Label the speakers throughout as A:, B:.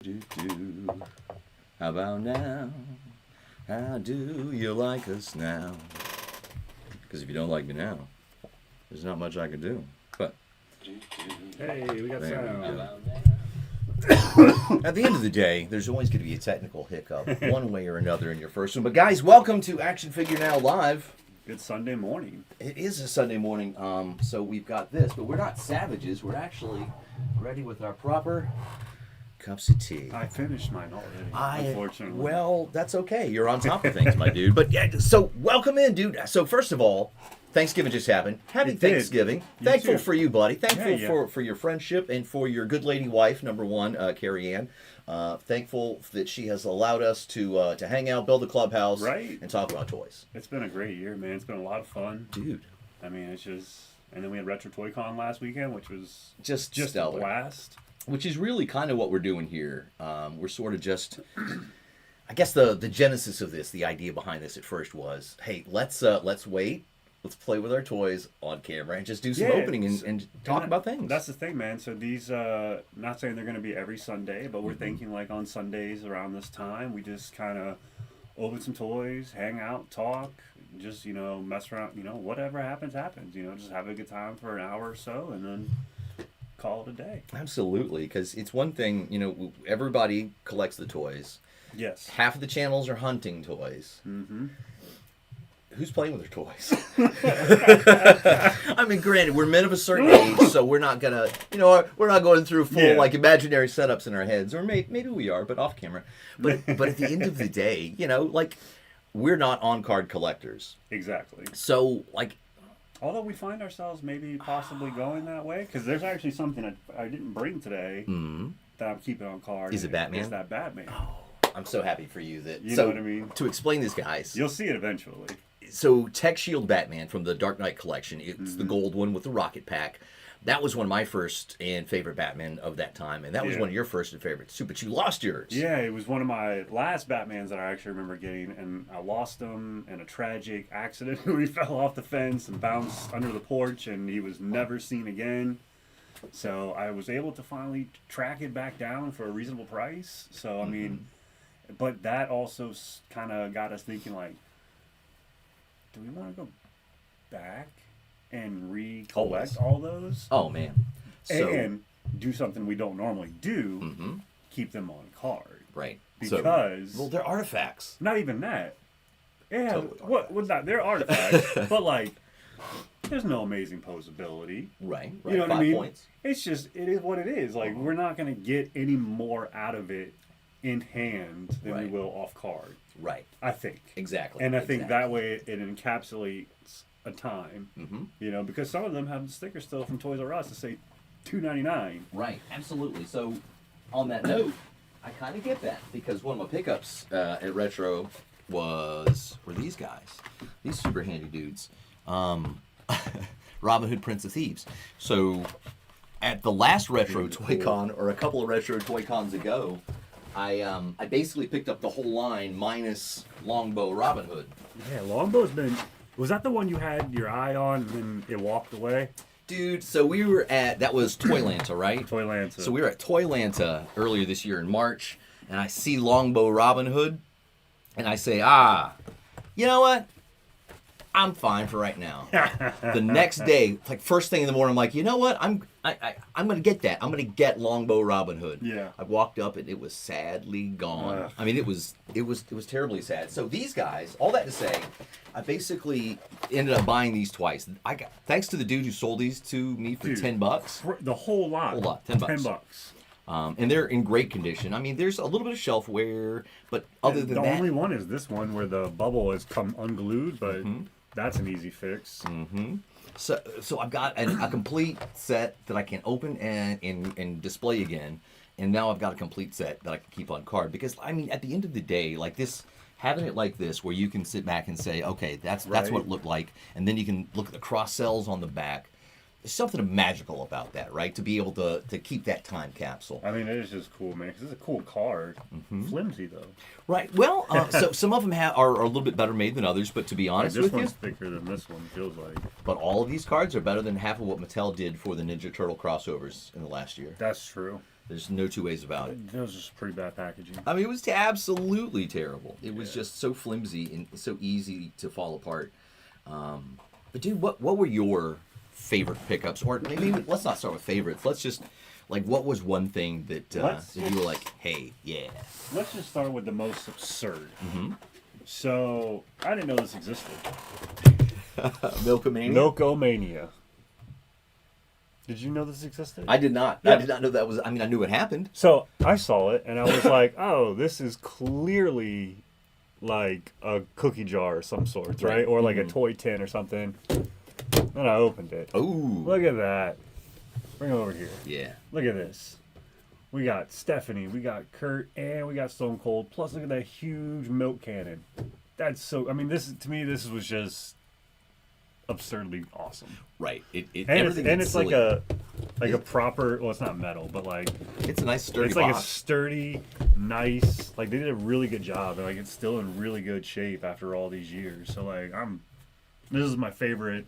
A: Do, do. How about now? How do you like us now? Because if you don't like me now, there's not much I can do. But
B: Hey, we got sound.
A: at the end of the day, there's always going to be a technical hiccup, one way or another, in your first one. But guys, welcome to Action Figure Now Live.
B: Good Sunday morning.
A: It is a Sunday morning, so we've got this, but we're not savages. We're actually ready with our proper cups of tea.
B: I finished mine already, unfortunately.
A: Well, that's okay. You're on top of things, my dude. But yeah, so welcome in, dude. So first of all, Thanksgiving just happened. Happy
B: It did.
A: Thanksgiving.
B: You
A: Thankful
B: too.
A: for you, buddy. Thankful
B: Yeah.
A: for your friendship and for your good lady wife, number one, Carrie Ann. Thankful that she has allowed us to hang out, build a clubhouse,
B: Right.
A: and talk about toys.
B: It's been a great year, man. It's been a lot of fun.
A: Dude,
B: I mean, it's just... And then we had Retro Toy Con last weekend, which was
A: just
B: just a
A: stellar.
B: blast.
A: Which is really kind of what we're doing here. We're sort of just, I guess the genesis of this, the idea behind this at first was, hey, let's wait, let's play with our toys on camera and just do some
B: Yeah,
A: opening and talk
B: that-
A: about things.
B: That's the thing, man. So these, not saying they're going to be every Sunday, but we're thinking like on Sundays around this time, we just kind of open some toys, hang out, talk, just, mess around, whatever happens, happens. Just have a good time for an hour or so and then call it a day.
A: Absolutely, because it's one thing, everybody collects the toys.
B: Yes.
A: Half of the channels are hunting toys.
B: Mm-hmm.
A: Who's playing with their toys? I mean, granted, we're men of a certain age, so we're not gonna, we're not going through full
B: Yeah.
A: like imaginary setups in our heads, or maybe we are, but off camera. But at the end of the day, like we're not on card collectors,
B: Exactly.
A: so like
B: Although we find ourselves maybe possibly going that way, because there's actually something I didn't bring today that I'm keeping on card.
A: Is it
B: and
A: Batman?
B: It's that Batman.
A: I'm so happy for you that.
B: You
A: so
B: know what I mean?
A: To explain this, guys.
B: You'll see it eventually.
A: So Tech Shield Batman from the Dark Knight collection, it's the gold one with the rocket pack. That was one of my first and favorite Batman of that time, and that was
B: Yeah.
A: one of your first and favorites too. But you lost yours.
B: Yeah, it was one of my last Batmans that I actually remember getting, and I lost him in a tragic accident where he fell off the fence and bounced under the porch, and he was never seen again. So I was able to finally track it back down for a reasonable price. So, I mean, but that also kind of got us thinking, like, do we want to go back and recollect all those?
A: Oh man. So
B: And do something we don't normally do,
A: Mhm.
B: keep them on card.
A: right.
B: Because
A: well, they're artifacts.
B: not even that. Yeah,
A: Totally
B: what not? They're artifacts, but like, there's no amazing posability.
A: Right.
B: You know what
A: 5
B: I mean?
A: points.
B: It's just it is what it is. Like we're not gonna get any more out of it in hand than we
A: Right.
B: will off card.
A: Right.
B: I think.
A: Exactly.
B: And I think that way it encapsulates a time.
A: Mm-hmm.
B: Because some of them have stickers still from Toys R Us that say $2.99.
A: Right. Absolutely. So, on that note, I kind of get that because one of my pickups at Retro were these guys, these super handy dudes, Robin Hood, Prince of Thieves. So, at the last Retro Toy Con, or a couple of Retro Toy Cons ago, I basically picked up the whole line minus Longbow Robin Hood.
B: Yeah, Longbow's been. Was that the one you had your eye on and then it walked away?
A: Dude, so we were at, that was Toylanta, right?
B: Toylanta.
A: So we were at Toylanta earlier this year in March, and I see Longbow Robin Hood, and I say, you know what? I'm fine for right now. The next day, like first thing in the morning, I'm like, you know what? I'm gonna get that. I'm gonna get Longbow Robin Hood.
B: Yeah.
A: I walked up and it was sadly gone.
B: Ugh.
A: I mean, it was terribly sad. So these guys, all that to say, I basically ended up buying these twice. I got, thanks to the dude who sold these to me for
B: Dude.
A: $10.
B: The whole lot.
A: Whole lot, $10.
B: $10.
A: And they're in great condition. I mean, there's a little bit of shelf wear, but other than
B: the
A: that,
B: only one is this one where the bubble has come unglued, but that's an easy fix.
A: so I've got a complete set that I can open and display again, and now I've got a complete set that I can keep on card. Because I mean, at the end of the day, like this, having it like this, where you can sit back and say, okay, that's
B: Right.
A: what it looked like, and then you can look at the cross cells on the back. There's something magical about that, right? To be able to keep that time capsule.
B: I mean, it is just cool, man. 'Cause it's a cool card. Flimsy though.
A: Right. Well, so some of them are a little bit better made than others, but to be
B: Like,
A: honest
B: this
A: with
B: one's
A: you,
B: thicker than this one. Feels like.
A: but all of these cards are better than half of what Mattel did for the Ninja Turtle crossovers in the last year.
B: That's true.
A: There's no two ways about it.
B: That was just pretty bad packaging.
A: I mean, it was absolutely terrible. It was just so flimsy and so easy to fall apart. But dude, what were your favorite pickups? Or maybe let's not start with favorites. Let's just like, what was one thing that, that you were like, hey, yeah.
B: Let's just start with the most absurd.
A: Mm-hmm.
B: So I didn't know this existed.
A: Milkomania?
B: Milkomania. Did you know this existed?
A: I did not.
B: Yeah.
A: I did not know that was. I mean, I knew it happened.
B: So I saw it and I was like, oh, this is clearly like a cookie jar of some sort, right? Or like a toy tin or something. Then I opened it.
A: Ooh.
B: Look at that. Bring it over here.
A: Yeah.
B: Look at this. We got Stephanie, we got Kurt, and we got Stone Cold. Plus, look at that huge milk cannon. That's so. I mean, this to me, this was just absurdly awesome.
A: Right. It
B: And
A: everything
B: it's
A: is
B: like
A: silly.
B: a proper. Well, it's not metal, but like
A: It's a nice sturdy
B: it's like a
A: box.
B: sturdy, nice. Like they did a really good job, and like it's still in really good shape after all these years. So like this is my favorite.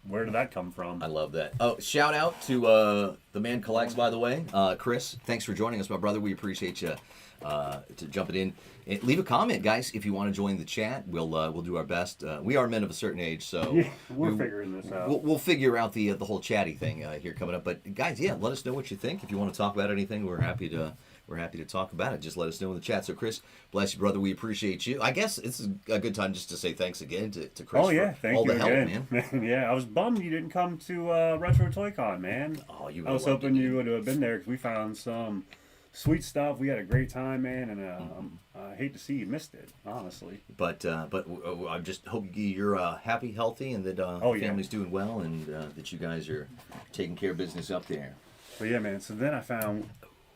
B: Where did that come from?
A: I love that. Oh, shout out to the man collects, by the way, Chris. Thanks for joining us, my brother. We appreciate you to jumping in. And leave a comment, guys, if you want to join the chat. We'll do our best. We are men of a certain age, so
B: Yeah, we're figuring this out.
A: We'll figure out the whole chatty thing here coming up. But guys, yeah, let us know what you think. If you want to talk about anything, we're happy to talk about it. Just let us know in the chat. So, Chris, bless you, brother. We appreciate you. I guess it's a good time just to say thanks again to Chris
B: Oh yeah,
A: for
B: thank
A: all
B: you
A: the help,
B: again,
A: man.
B: Yeah, I was bummed you didn't come to Retro Toy Con, man.
A: Oh, you
B: I was hoping you would have been there because we found some sweet stuff. We had a great time, man, and I hate to see you missed it, honestly.
A: But I just hope you're happy, healthy, and that family's doing well, and that you guys are taking care of business up there.
B: But yeah, man. So then I found,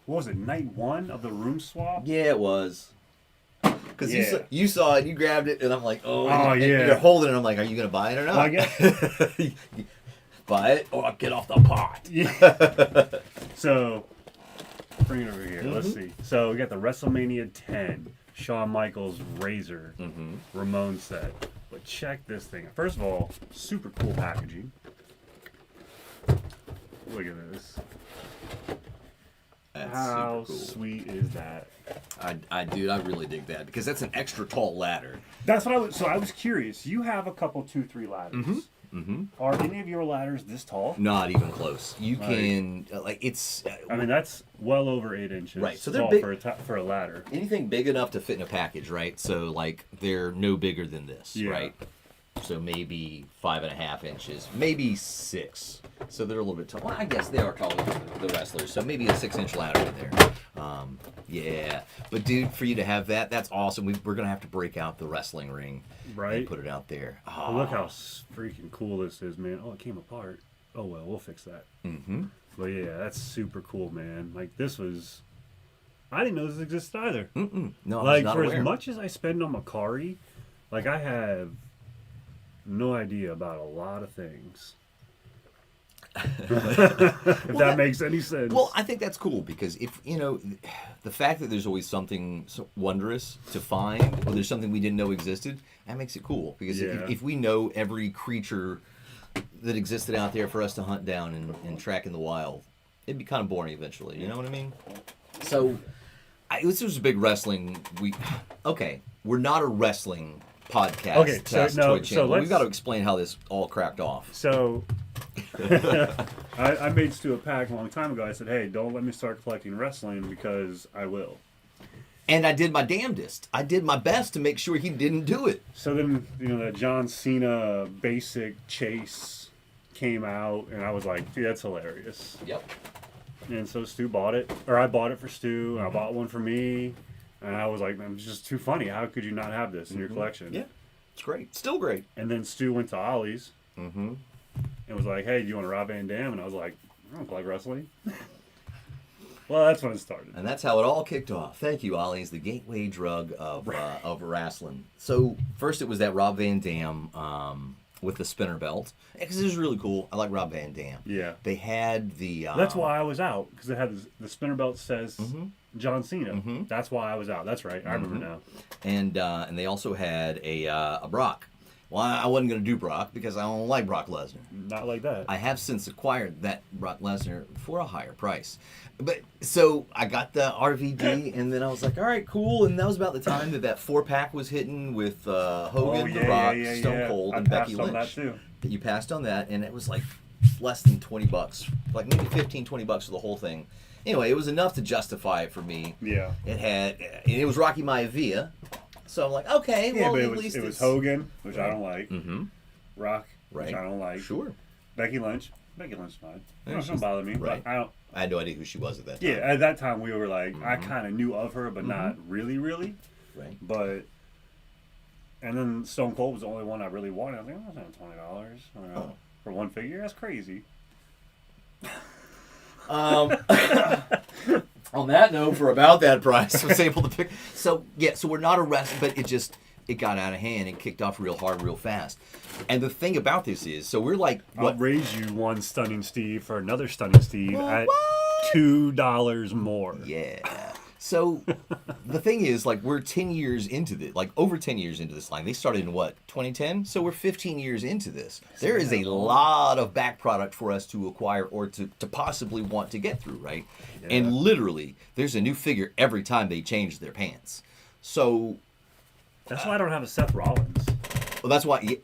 B: what was it, night one of the room swap?
A: Yeah, it was. Because
B: Yeah.
A: you saw it, you grabbed it, and I'm like,
B: Oh,
A: and
B: yeah.
A: you're holding it. I'm like, are you gonna buy it or not?
B: I guess.
A: Buy it or get off the pot.
B: Yeah. So bring it over here. Let's
A: Mm-hmm.
B: see. So we got the WrestleMania 10 Shawn Michaels Razor
A: Mm-hmm.
B: Ramon set. But check this thing. First of all, super cool packaging. Look at this.
A: That's
B: How
A: super cool.
B: sweet is that?
A: Dude, I really dig that because that's an extra tall ladder.
B: That's what I was. So I was curious. You have a couple 2-3 ladders.
A: Mm-hmm.
B: Are any of your ladders this tall?
A: Not even close. You
B: Right.
A: can it's
B: I mean, that's well over 8 inches.
A: Right, so they're
B: tall
A: big-
B: for a ladder.
A: anything big enough to fit in a package, right? So like they're no bigger than this,
B: Yeah.
A: right? So maybe 5.5 inches, maybe 6. So they're a little bit tall. Well, I guess they are taller than the wrestlers. So maybe a 6-inch ladder in there. Yeah, but dude, for you to have that, that's awesome. We're gonna have to break out the wrestling ring,
B: Right.
A: and put it out there.
B: Oh, look how freaking cool this is, man. Oh, it came apart. Oh, well, we'll fix that.
A: Mm-hmm.
B: But yeah, that's super cool, man. Like, this was... I didn't know this existed either.
A: No, I was
B: Like,
A: not
B: for
A: aware.
B: as much as I spend on Macari, like, I have no idea about a lot of things. If that makes any sense.
A: Well, I think that's cool because if the fact that there's always something so wondrous to find, or there's something we didn't know existed, that makes it cool. Because
B: Yeah.
A: if we know every creature that existed out there for us to hunt down and track in the wild, it'd be kind of boring eventually. You know what I mean? So, this was a big wrestling week. Okay, we're not a wrestling podcast.
B: Okay, so
A: Test
B: no,
A: Toy
B: so
A: Channel. We've
B: let's-
A: got to explain how this all cracked off.
B: So, I made Stu a pack a long time ago. I said, hey, don't let me start collecting wrestling because I will.
A: And I did my damnedest. I did my best to make sure he didn't do it.
B: So then, the John Cena basic chase came out, and I was like, dude, that's hilarious.
A: Yep.
B: And so Stu bought it, or I bought it for Stu, and I bought one for me, and I was like, man, it's just too funny. How could you not have this in your collection?
A: Yeah, it's great. Still great.
B: And then Stu went to Ollie's
A: Mm-hmm.
B: and was like, hey, do you want a Rob Van Dam? And I was like, I don't collect wrestling. Well, that's when it started.
A: And that's how it all kicked off. Thank you, Ollie. It's the gateway drug of wrestling. So first it was that Rob Van Dam with the spinner belt. Because it was really cool. I like Rob Van Dam.
B: Yeah.
A: They had the...
B: That's why I was out, because it had the spinner belt says
A: Mm-hmm.
B: John Cena. That's why I was out. That's right. I remember now.
A: And they also had a Brock Well, I wasn't going to do Brock because I don't like Brock Lesnar.
B: Not like that.
A: I have since acquired that Brock Lesnar for a higher price. But so I got the RVD, and then I was like, all right, cool. And that was about the time that 4-pack was hitting with Hogan, The Rock, Stone Cold, and Becky Lynch.
B: That too.
A: You passed on that, and it was like less than $20, like maybe $15-20 for the whole thing. Anyway, it was enough to justify it for me.
B: Yeah.
A: It was Rocky Maivia. So I'm like, okay, well,
B: but
A: at least
B: it was Hogan, which I don't like.
A: Mm-hmm.
B: Rock, which I don't like.
A: Sure.
B: Becky Lynch. Becky Lynch fine.
A: Yeah,
B: It don't bother me.
A: right.
B: But I
A: had no idea who she was at that time.
B: Yeah, at that time we were like, I kind of knew of her, but not really.
A: Right.
B: But, and then Stone Cold was the only one I really wanted. I was like, oh, that's not $20 for one figure. That's crazy.
A: On that note, for about that price, I was able to pick. So yeah, so we're not arrested, but it got out of hand and kicked off real hard, real fast. And the thing about this is, so we're like,
B: I'll raise you one Stunning Steve for another Stunning Steve at $2 more.
A: Yeah. So the thing is, like, we're 10 years into this, like over 10 years into this line. They started in what, 2010? So we're 15 years into this. There is a lot of back product for us to acquire or to possibly want to get through, right? Yeah. And literally, there's a new figure every time they change their pants. So
B: that's why I don't have a Seth Rollins.
A: Well, that's why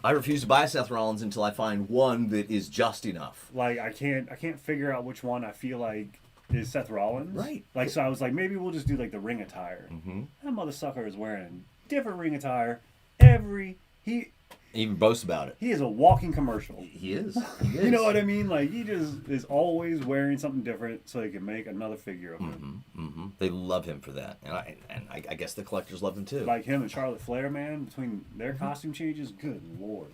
A: I refuse to buy Seth Rollins until I find one that is just enough.
B: Like I can't figure out which one I feel like is Seth Rollins.
A: Right.
B: Like, so I was like, maybe we'll just do like the ring attire.
A: Mm-hmm.
B: That mother sucker is wearing different ring attire he
A: even boasts about it.
B: He is a walking commercial.
A: He is.
B: You know what I mean? Like, he just is always wearing something different so he can make another figure of him.
A: Mm-hmm. They love him for that, and I guess the collectors love him too.
B: Like him and Charlotte Flair, man, between their costume changes, good lord.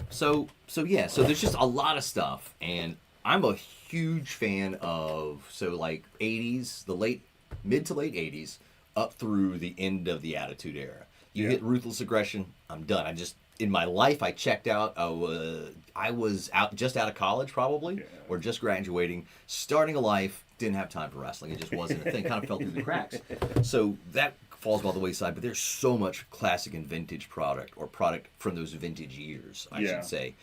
A: So there's just a lot of stuff, and I'm a huge fan of like 80s, the mid to late 80s, up through the end of the Attitude Era. You hit Ruthless Aggression, I'm done. In my life, I checked out. I was just out of college, probably, or just graduating, starting a life. Didn't have time for wrestling. It just wasn't a thing. Kind of fell through the cracks. So that falls by the wayside. But there's so much classic and vintage product, or product from those vintage years, I should say,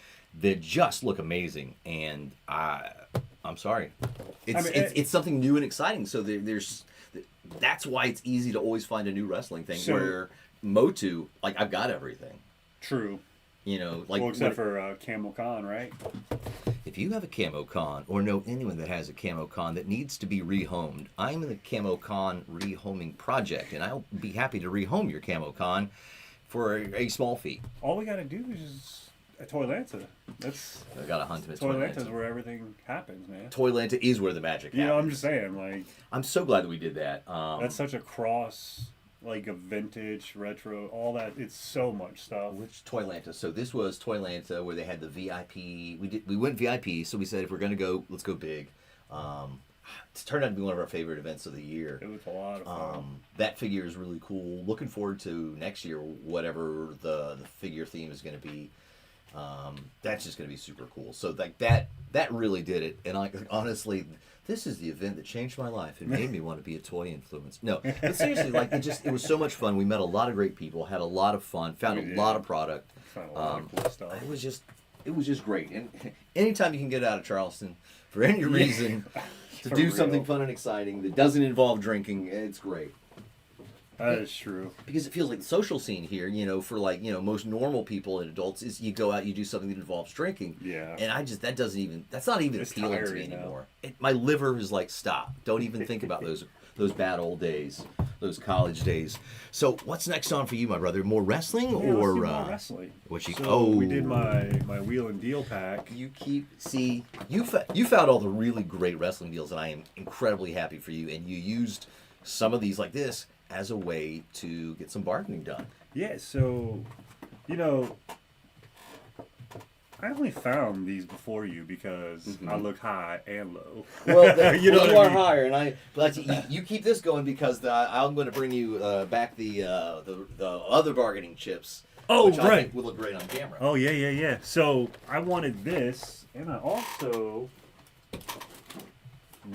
A: that just look amazing. And I'm sorry, it's something new and exciting. So that's why it's easy to always find a new wrestling thing. Where Motu, like, I've got everything.
B: True.
A: You know, like,
B: well, except for Camo Con, right?
A: If you have a Camo Con, or know anyone that has a Camo Con that needs to be rehomed, I'm in the Camo Con rehoming project, and I'll be happy to rehome your Camo Con for a small fee.
B: All we got to do is just a Toylanta.
A: I got to hunt him at
B: Toylanta's where everything happens, man.
A: Toylanta is where the magic happens.
B: You know, I'm just saying, like,
A: I'm so glad that we did that.
B: That's such a cross. Like a vintage, retro, all that. It's so much stuff.
A: Which Toylanta? So this was Toylanta where they had the VIP. We went VIP, so we said if we're gonna go, let's go big. It's turned out to be one of our favorite events of the year.
B: It was a lot of fun.
A: That figure is really cool. Looking forward to next year, whatever the figure theme is going to be. That's just going to be super cool. So like that really did it. And honestly, this is the event that changed my life and made me want to be a toy influencer. No, but seriously, like it was so much fun. We met a lot of great people, had a lot of fun, found a lot of product.
B: Found a lot of cool stuff.
A: It was just great. And anytime you can get out of Charleston for any reason to do something fun and exciting that doesn't involve drinking, it's great.
B: That is true.
A: Because it feels like the social scene here, for most normal people and adults is you go out, you do something that involves drinking.
B: Yeah.
A: And that's not even appealing to me anymore. My liver is like, stop. Don't even think about those bad old days, those college days. So what's next on for you, my brother? More wrestling
B: or
A: let's do
B: more wrestling?
A: We
B: did my wheel and deal pack.
A: You found all the really great wrestling deals, and I am incredibly happy for you. And you used some of these like this as a way to get some bargaining done.
B: Yeah, so, I only found these before you because I look high and low.
A: Well, you are higher, and you keep this going because I'm going to bring you back the other bargaining chips.
B: Oh,
A: which
B: right.
A: I think will look great on camera.
B: Oh, yeah. So I wanted this, and I also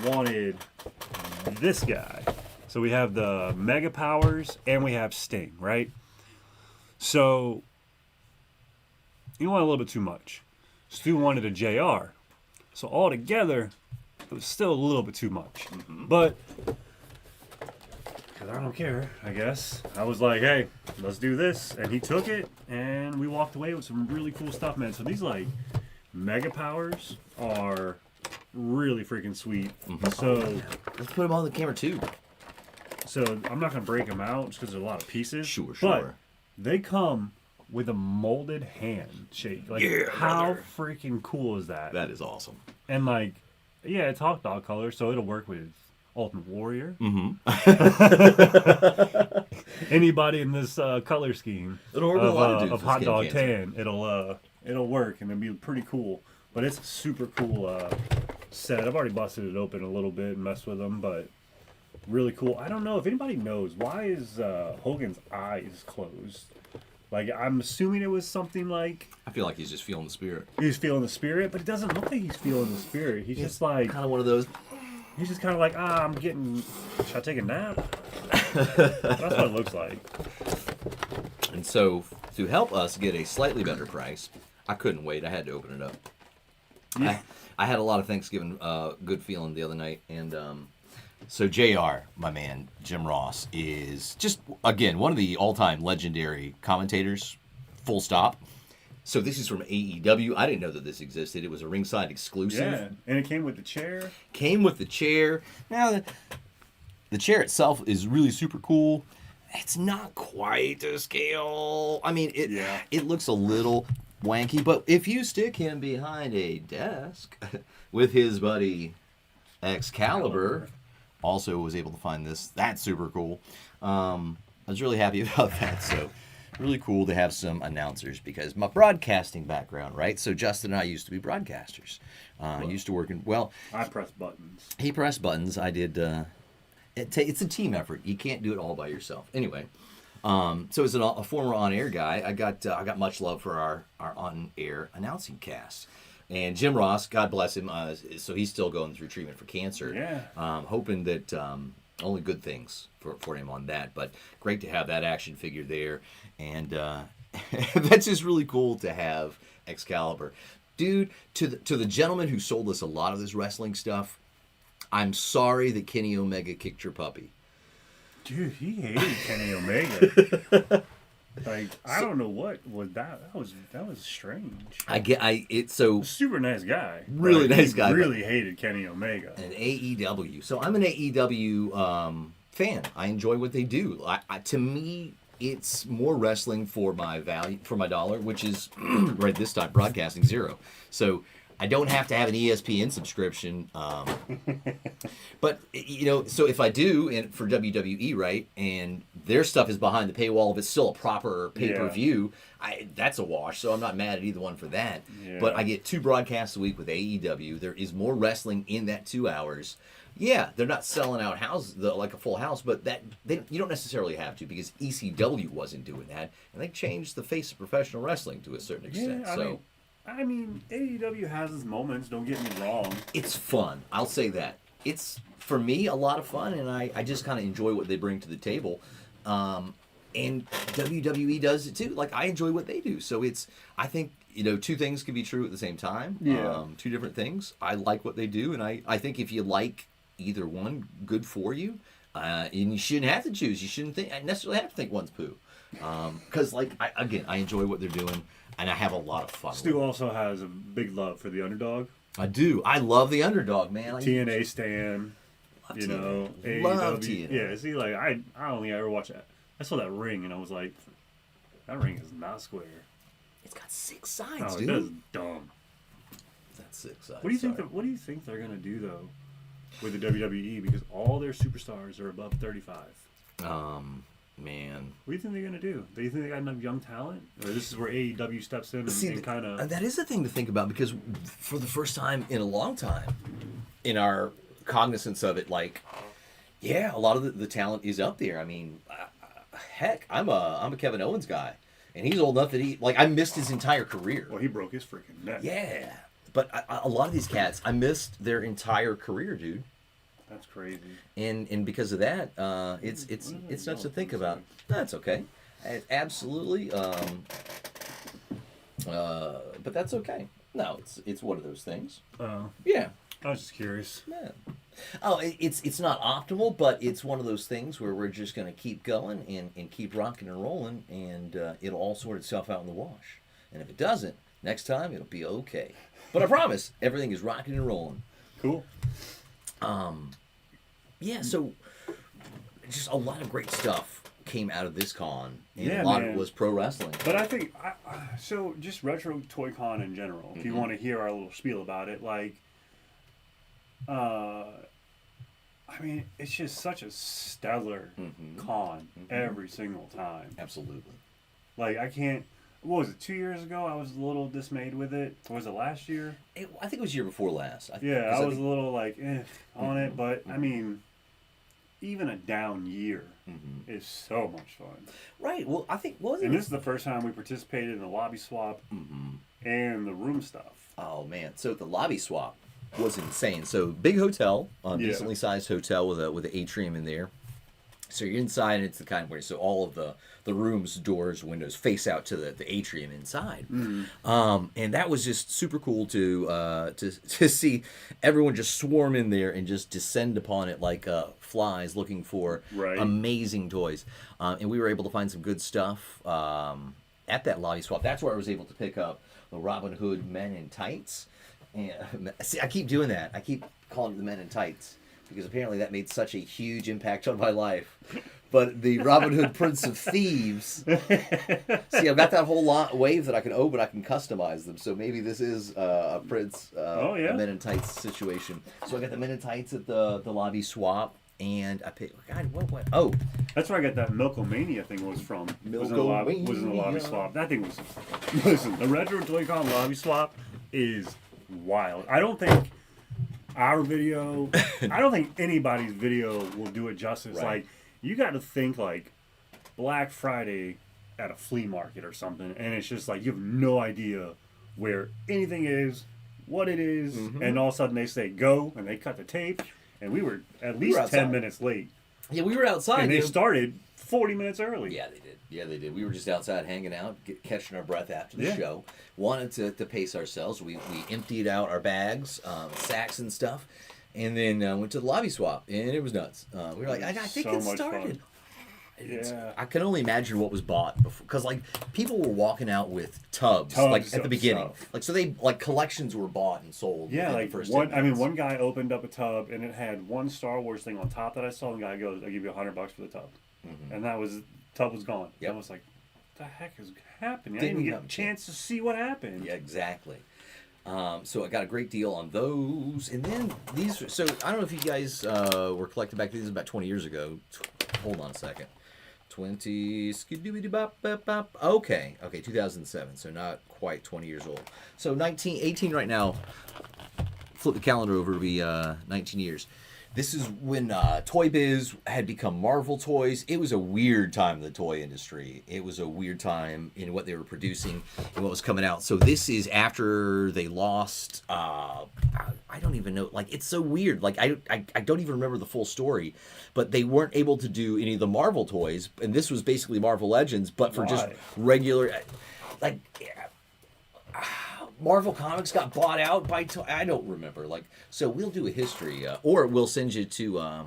B: wanted this guy. So we have the Mega Powers and we have Sting, right? So he wanted a little bit too much. Stu wanted a JR. So altogether, it was still a little bit too much. But, because I don't care, I guess. I was like, hey, let's do this. And he took it, and we walked away with some really cool stuff, man. So these, like, Mega Powers are really freaking sweet. So
A: Let's put them on the camera too.
B: So I'm not gonna break them out just because there's a lot of pieces.
A: Sure.
B: But they come with a molded handshake. Like,
A: Yeah,
B: how
A: brother.
B: freaking cool is that?
A: That is awesome.
B: And like, yeah, it's Hawk Dog color, so it'll work with Ultimate Warrior. Anybody in this color scheme
A: It'll work with a lot of dudes
B: of
A: with
B: Hot
A: skin
B: Dog
A: cancer.
B: Tan, it'll work and it'll be pretty cool. But it's a super cool set. I've already busted it open a little bit and messed with them, but really cool. I don't know if anybody knows why is Hogan's eyes closed. Like, I'm assuming it was something like
A: I feel like he's just feeling the spirit.
B: he's feeling the spirit, but it doesn't look like he's feeling the spirit. He's just like,
A: Kind of one of those.
B: he's just kind of like, I'm getting. Should I take a nap? That's what it looks like.
A: And so, to help us get a slightly better price, I couldn't wait. I had to open it up.
B: Yeah.
A: I had a lot of Thanksgiving good feeling the other night, and so JR, my man, Jim Ross, is just, again, one of the all-time legendary commentators, full stop. So this is from AEW. I didn't know that this existed. It was a ringside exclusive.
B: Yeah, and it came with the chair.
A: Came with the chair. Now, the chair itself is really super cool. It's not quite to scale. I mean, it looks a little wanky, but if you stick him behind a desk with his buddy Excalibur, also was able to find this. That's super cool. I was really happy about that. So really cool to have some announcers because my broadcasting background, right? So Justin and I used to be broadcasters. Used to work in, well,
B: I press buttons.
A: he pressed buttons. I did. It's a team effort. You can't do it all by yourself. Anyway, so as a former on-air guy, I got much love for our on-air announcing cast. And Jim Ross, God bless him, so he's still going through treatment for cancer.
B: Yeah.
A: Hoping that only good things for him on that. But great to have that action figure there. And that's just really cool to have Excalibur. Dude, to the gentleman who sold us a lot of this wrestling stuff, I'm sorry that Kenny Omega kicked your puppy.
B: Dude, he hated Kenny Omega. Like, I don't know what was that. That was strange.
A: Super
B: Nice guy.
A: Really
B: but
A: nice
B: he
A: guy,
B: Really hated Kenny Omega.
A: An AEW. So I'm an AEW fan. I enjoy what they do. To me, it's more wrestling for my value, for my dollar, which is right this time broadcasting zero. So I don't have to have an ESPN subscription. But, so if I do, and for WWE, right, and their stuff is behind the paywall, if it's still a proper pay-per-view, that's a wash, so I'm not mad at either one for that.
B: Yeah.
A: But I get 2 broadcasts a week with AEW. There is more wrestling in that 2 hours. Yeah, they're not selling out houses like a full house, but you don't necessarily have to because ECW wasn't doing that, and they changed the face of professional wrestling to a certain extent.
B: Yeah, I mean, AEW has its moments, don't get me wrong.
A: It's fun. I'll say that. It's, for me, a lot of fun, and I just kind of enjoy what they bring to the table. And WWE does it too. Like, I enjoy what they do. So I think, 2 things can be true at the same time.
B: Yeah.
A: 2 different things. I like what they do, and I think if you like either one, good for you. And you shouldn't have to choose. You shouldn't necessarily have to think one's poo. Because, I enjoy what they're doing. And I have a lot of fun.
B: Stu also has a big love for the Underdog.
A: I do. I love the Underdog, man.
B: TNA stan.
A: Love
B: AEW.
A: Love TNA.
B: Yeah, see, like, I only ever watched that. I saw that ring, and I was like, that ring is not square.
A: It's got 6 sides,
B: Oh,
A: dude.
B: that's dumb.
A: That's 6 sides.
B: What do you think?
A: Sorry.
B: What do you think they're gonna do though, with the WWE? Because all their superstars are above 35.
A: Man.
B: What do you think they're gonna do? Do you think they got enough young talent, or this is where AEW steps in and kind of?
A: That is the thing to think about because for the first time in a long time, in our cognizance of it, a lot of the talent is up there. I mean, heck, I'm a Kevin Owens guy, and he's old enough that I missed his entire career.
B: Well, he broke his freaking neck.
A: Yeah, but a lot of these cats, I missed their entire career, dude.
B: That's crazy.
A: And because of that, it's nuts to think about. That's okay. Absolutely. But that's okay. No, it's one of those things.
B: Oh,
A: Yeah.
B: I was just curious.
A: Yeah. Oh, it's not optimal, but it's one of those things where we're just going to keep going and keep rocking and rolling, and it'll all sort itself out in the wash. And if it doesn't, next time it'll be okay. But I promise, everything is rocking and rolling.
B: Cool.
A: Yeah, so just a lot of great stuff came out of this con, and
B: Yeah,
A: a lot
B: man.
A: of it was pro wrestling.
B: But I think, so just Retro Toy Con in general, if you
A: Mm-hmm.
B: want to hear our little spiel about it, like, I mean, it's just such a stellar
A: Mhm.
B: con every single time.
A: Absolutely.
B: Like, I can't, what was it, 2 years ago? I was a little dismayed with it. Or was it last year?
A: I think it was year before last.
B: Yeah,
A: 'cause
B: I was a
A: think-
B: little like, on it, but I mean, even a down year is so much fun.
A: right. Well, I think wasn't
B: And
A: it?
B: this is the first time we participated in the lobby swap
A: Mhm.
B: and the room stuff.
A: Oh man! So the lobby swap was insane. So big hotel,
B: Yeah.
A: decently sized hotel with an atrium in there. So you're inside, and it's the kind where all of the rooms, doors, windows face out to the atrium inside. And that was just super cool to see everyone just swarm in there and just descend upon it like flies looking for
B: Right.
A: amazing toys. And we were able to find some good stuff at that lobby swap. That's where I was able to pick up the Robin Hood Men in Tights. And see, I keep doing that. I keep calling it the Men in Tights because apparently that made such a huge impact on my life. But the Robin Hood Prince of Thieves. See, I've got that whole wave that I can open. I can customize them. So maybe this is a Prince,
B: Oh, yeah.
A: a Men in Tights situation. So I got the Men in Tights at the lobby swap, and I picked. God, what? Oh,
B: That's where I got that Milkomania thing was from. Was in the lobby
A: Milkomania.
B: swap. That thing was. Listen, the Retro Toy Con lobby swap is wild. I don't think our video, I don't think anybody's video will do it justice.
A: Right.
B: Like, you got to think like Black Friday at a flea market or something, and it's just like you have no idea where anything is, what it is, and all of a sudden they say go, and they cut the tape, and we were at least 10
A: outside.
B: minutes late.
A: yeah, we were outside.
B: And they
A: you know.
B: started 40 minutes early.
A: Yeah, they did. Yeah, they did. We were just outside hanging out, catching our breath after the
B: Yeah.
A: show. Wanted to pace ourselves. We emptied out our bags, sacks and stuff, and then went to the lobby swap, and it was nuts. We were like, I think
B: So
A: it
B: much
A: started.
B: fun. Yeah.
A: I can only imagine what was bought because like people were walking out with tubs like
B: Tubs
A: at the
B: of
A: beginning,
B: stuff.
A: like so they like collections were bought and sold.
B: Yeah,
A: within
B: like
A: the first
B: one.
A: 10
B: I mean,
A: minutes.
B: one guy opened up a tub and it had one Star Wars thing on top that I saw. And the guy goes, "I'll give you $100 for the tub," and that was tub was gone.
A: Yep.
B: I was like, "What the heck is happening?" I
A: Didn't
B: didn't even
A: have
B: get
A: a
B: a chance to see what happened.
A: Yeah, exactly. So I got a great deal on those, and then these. So I don't know if you guys were collecting back. These was about 20 years ago. Hold on a second. 20. Okay, 2007. So not quite 20 years old. So 18 right now. Flip the calendar over to be 19 years. This is when Toy Biz had become Marvel Toys. It was a weird time in the toy industry. It was a weird time in what they were producing and what was coming out. So this is after they lost. I don't even know. Like, it's so weird. Like, I don't even remember the full story. But they weren't able to do any of the Marvel toys. And this was basically Marvel Legends, but for just
B: Why?
A: regular. Like, Marvel Comics got bought out by I don't remember. Like, so we'll do a history, or we'll send you to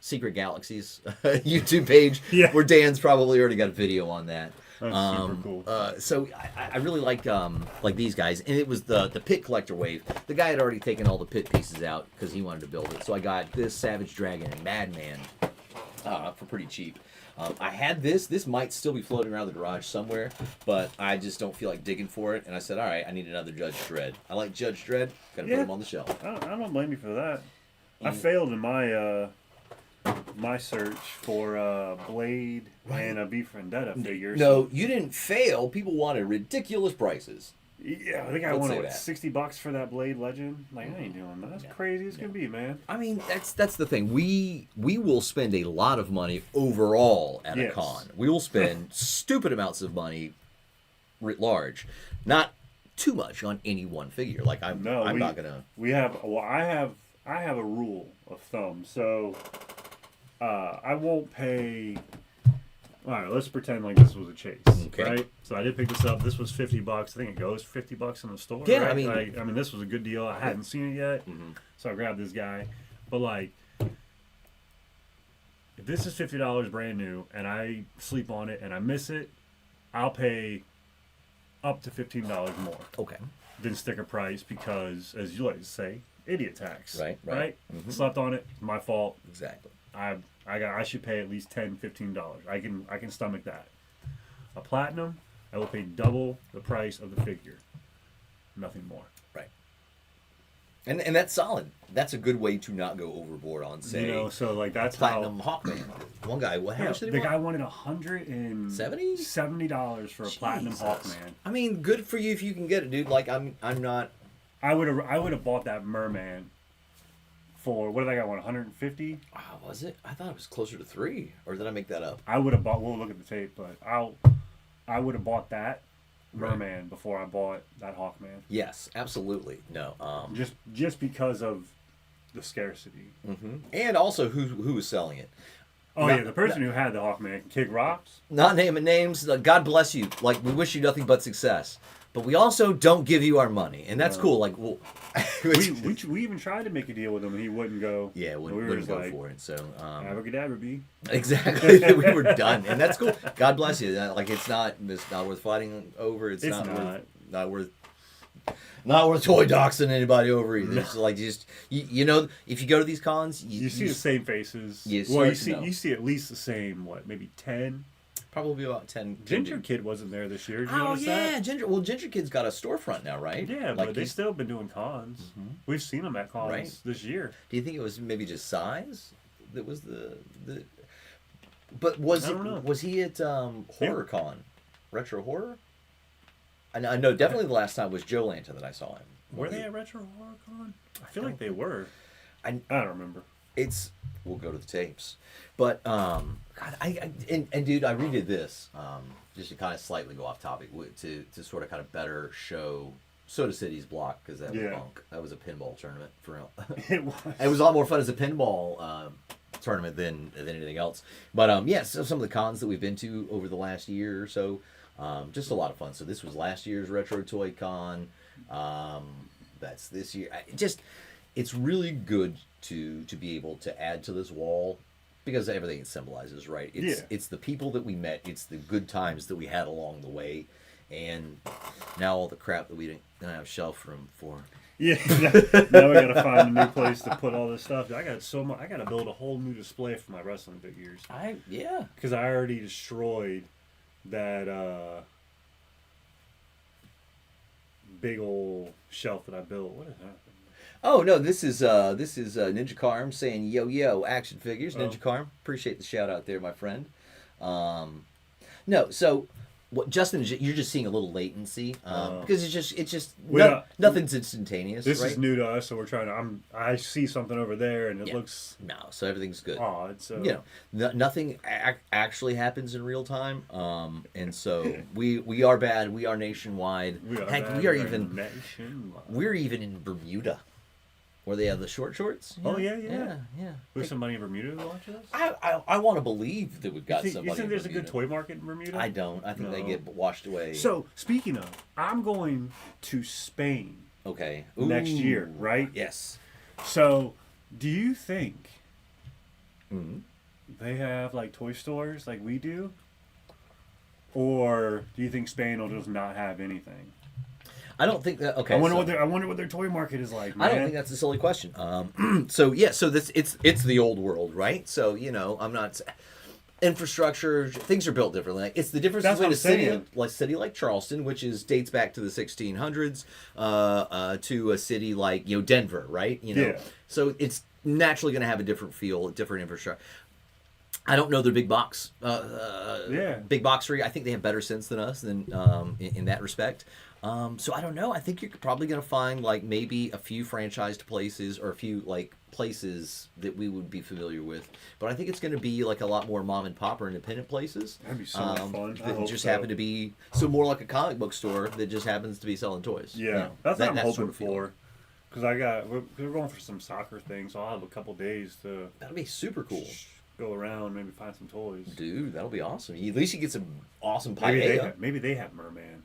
A: Secret Galaxies YouTube page,
B: Yeah.
A: where Dan's probably already got a video on that.
B: That's super cool.
A: So I really liked these guys, and it was the pit collector wave. The guy had already taken all the pit pieces out because he wanted to build it. So I got this Savage Dragon and Madman for pretty cheap. I had this. This might still be floating around the garage somewhere, but I just don't feel like digging for it. And I said, all right, I need another Judge Dredd. I like Judge Dredd. Got to put
B: Yeah.
A: him on the shelf.
B: I don't blame you for that. I
A: Mm.
B: failed in my my search for Blade and a V for Vendetta figure.
A: No, you didn't fail. People wanted ridiculous prices.
B: Yeah, I think I
A: Let's
B: wanted
A: say
B: what,
A: that.
B: $60 for that Blade Legend. Like, I ain't doing that. That's crazy as can be, man.
A: I mean, that's the thing. We will spend a lot of money overall at a
B: Yes.
A: con. We will spend stupid amounts of money writ large, not too much on any one figure. Like I'm not gonna.
B: We have. Well, I have a rule of thumb. So, I won't pay All right, let's pretend like this was a chase,
A: Okay.
B: right? So I did pick this up. This was $50. I think it goes for $50 in the store.
A: Yeah,
B: right?
A: I mean-
B: I mean, this was a good deal. I hadn't seen it yet, so I grabbed this guy. But like, if this is $50 brand new, and I sleep on it and I miss it, I'll pay up to $15 more
A: Okay.
B: than sticker price because, as you like to say, idiot tax.
A: Right.
B: Slept on it. My fault.
A: Exactly.
B: I should pay at least $10, $15. I can stomach that. A platinum, I will pay double the price of the figure. Nothing more.
A: Right. And that's solid. That's a good way to not go overboard on, say,
B: You know, so like that's
A: Platinum
B: how.
A: Hawkman. One guy, how much did he
B: The
A: want?
B: guy wanted $170 for a platinum
A: Jesus.
B: Hawkman.
A: I mean, good for you if you can get it, dude. Like I'm not.
B: I would have bought that Merman for what did I got? 150.
A: Was it? I thought it was closer to 3, or did I make that up?
B: I would have bought. We'll look at the tape, but I would have bought that Merman before I bought that Hawkman.
A: Yes, absolutely. No.
B: Just because of the scarcity.
A: And also who was selling it?
B: Oh
A: Not-
B: yeah, the person who had the Hawkman, Kid Rocks.
A: Not naming names. God bless you. Like we wish you nothing but success, but we also don't give you our money, and that's cool. Like, well,
B: we even tried to make a deal with him, and he wouldn't go.
A: yeah,
B: we
A: wouldn't
B: were just
A: go
B: like,
A: for it. So
B: abracadabra, B.
A: exactly, we were done, and that's cool. God bless you. Like it's not worth fighting over. It's not worth toy doxing anybody over either. It's like just you know, if you go to these cons,
B: You see the same faces.
A: You
B: Well, you
A: start to know.
B: you see at least the same. What, maybe 10?
A: probably about 10.
B: Ginger Kid wasn't there this year. Did you
A: Oh
B: notice
A: yeah,
B: that?
A: Ginger. Well, Ginger Kid's got a storefront now, right?
B: Yeah,
A: like
B: but they've still been doing cons. We've seen them at cons
A: Right.
B: this year.
A: Do you think it was maybe just size that was the? But was
B: I don't know.
A: was he at HorrorCon, Retro Horror? I know definitely the last time was Joe Lanta that I saw him.
B: Were they at Retro Horror Con? I feel like they were.
A: I
B: don't remember.
A: We'll go to the tapes, but God, and dude, I redid this just to kind of slightly go off topic to sort of kind of better show Soda City's block because that was bunk. That was a pinball tournament for real.
B: It was.
A: It was a lot more fun as a pinball tournament than anything else. But yeah, so some of the cons that we've been to over the last year or so, just a lot of fun. So this was last year's Retro Toy Con. That's this year. It's really good to be able to add to this wall because of everything it symbolizes, right? It's the people that we met. It's the good times that we had along the way, and now all the crap that we didn't have shelf room for.
B: Yeah. Now we gotta find a new place to put all this stuff. I got so much. I gotta build a whole new display for my wrestling figures
A: Yeah.
B: because I already destroyed that big old shelf that I built. What is that?
A: Oh no, this is Ninja Carm saying yo action figures. Ninja Carm, appreciate the shout out there, my friend. No, so what Justin, you're just seeing a little latency because it's just nothing's instantaneous.
B: This
A: right?
B: is new to us, so we're trying to. I see something over there, and it looks
A: no, so everything's good.
B: odd. So
A: Nothing actually happens in real time, and so we are bad. We are nationwide. Heck, we are even
B: nationwide.
A: we're even in Bermuda, where they have the short shorts.
B: Oh, yeah. There's
A: Hey,
B: somebody in Bermuda who watches us.
A: I want to believe that we've got somebody.
B: You think
A: in
B: there's a
A: Bermuda.
B: good toy market in Bermuda?
A: I don't. I think they
B: No.
A: get washed away.
B: So speaking of, I'm going to Spain
A: okay,
B: next
A: Ooh.
B: year, right?
A: Yes.
B: So, do you think
A: Mhm.
B: they have like toy stores like we do, or do you think Spain will just not have anything?
A: I don't think that. Okay.
B: I wonder
A: so-
B: what their toy market is like. Man.
A: I don't think that's a silly question. So yeah, so this it's the old world, right? So I'm not infrastructure. Things are built differently. It's the difference
B: That's
A: between
B: what
A: a city
B: I'm saying.
A: like Charleston, which dates back to the 1600s, to a city like Denver, right?
B: Yeah.
A: So it's naturally going to have a different feel, different infrastructure. I don't know their big box, big boxery. I think they have better sense than us in that respect. So I don't know. I think you're probably going to find like maybe a few franchised places or a few like places that we would be familiar with. But I think it's going to be like a lot more mom and pop or independent places.
B: That'd be so much fun. I
A: That
B: hope
A: just
B: so.
A: happen to be more like a comic book store that just happens to be selling toys.
B: Yeah, that's what I'm hoping
A: sort of feel.
B: for. Because we're going for some soccer things, so I'll have a couple days to
A: That'd be super cool.
B: go around, maybe find some toys.
A: Dude, that'll be awesome. At least you get some awesome
B: Maybe they have Merman.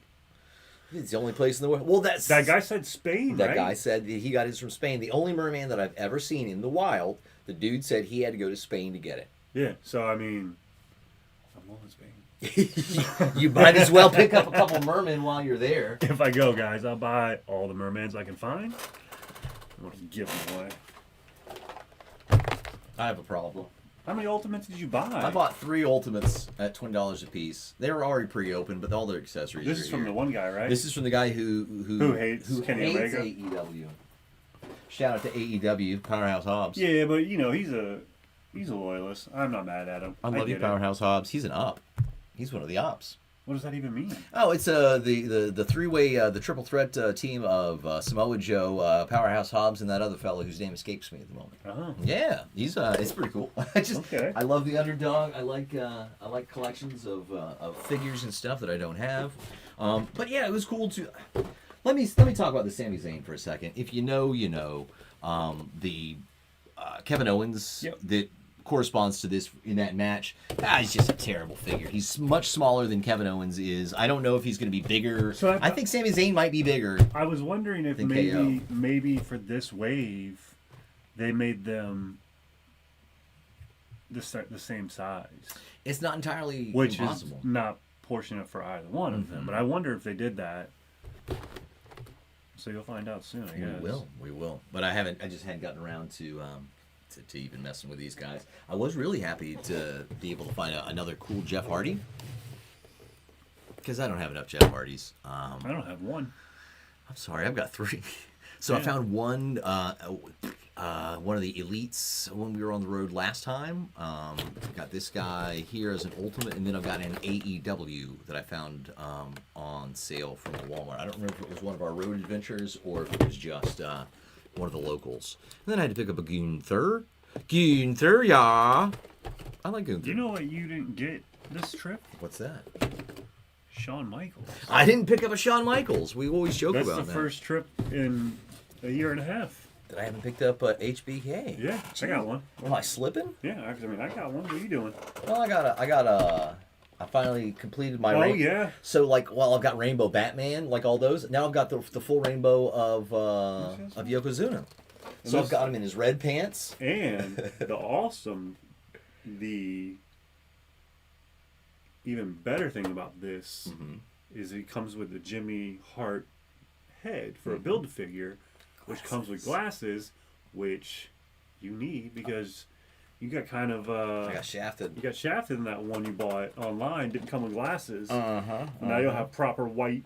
A: It's the only place in the world. Well,
B: That guy said Spain,
A: that
B: right?
A: guy said that he got his from Spain. The only merman that I've ever seen in the wild, the dude said he had to go to Spain to get it.
B: Yeah, so I mean, I'm going to Spain.
A: You might as well pick up a couple mermen while you're there.
B: If I go, guys, I'll buy all the mermans I can find. I'm going to give them away.
A: I have a problem.
B: How many ultimates did you buy?
A: I bought 3 ultimates at $20 a piece. They were already pre-opened, but all their accessories.
B: This is from the one guy, right?
A: This is from the guy who
B: hates Kenny
A: hates
B: Omega.
A: AEW. Shout out to AEW, Powerhouse Hobbs.
B: Yeah, but you know he's a loyalist. I'm not mad at him.
A: I love you,
B: get it.
A: Powerhouse Hobbs. He's an op. He's one of the ops.
B: What does that even mean?
A: Oh, it's the three-way, the triple threat team of Samoa Joe, Powerhouse Hobbs, and that other fellow whose name escapes me at the moment.
B: Oh.
A: Yeah, he's it's pretty cool.
B: Okay.
A: I love the underdog. I like collections of figures and stuff that I don't have. But yeah, it was cool to. Let me talk about the Sami Zayn for a second. If you know, you know. The Kevin Owens
B: Yep.
A: that corresponds to this in that match. He's just a terrible figure. He's much smaller than Kevin Owens is. I don't know if he's going to be bigger.
B: So
A: I think Sami Zayn might be bigger.
B: I was wondering if
A: Than KO.
B: maybe for this wave, they made them the same size,
A: It's not entirely
B: which
A: impossible.
B: is not fortunate for either one of them. But I wonder if they did that. So you'll find out soon, I guess.
A: We will. But I just hadn't gotten around to even messing with these guys. I was really happy to be able to find another cool Jeff Hardy. Because I don't have enough Jeff Hardys.
B: I don't have one.
A: I'm sorry, I've got 3. So I
B: Yeah.
A: found one of the elites when we were on the road last time. Got this guy here as an ultimate, and then I've got an AEW that I found on sale from Walmart. I don't remember if it was one of our road adventures or if it was just one of the locals. And then I had to pick up a Gunther. Gunther, yeah. I like Gunther.
B: You know what you didn't get this trip?
A: What's that?
B: Shawn Michaels.
A: I didn't pick up a Shawn Michaels. We always joke
B: That's
A: about
B: the
A: that.
B: first trip in a year and a half.
A: That I haven't picked up HBK.
B: Yeah, I got one.
A: Am I slipping?
B: Yeah, I mean, I got one. What are you doing?
A: Well, I finally completed my
B: Oh,
A: rainbow.
B: yeah.
A: So I've got Rainbow Batman, like all those. Now I've got the full rainbow of Yokozuna. So I've got him in his red pants.
B: And the even better thing about this is it comes with the Jimmy Hart head for a Build-A-Figure, which comes with glasses, which you need because you got kind of
A: I got shafted.
B: you got shafted in that one you bought online. Didn't come with glasses.
A: Uh-huh.
B: Now you'll have proper white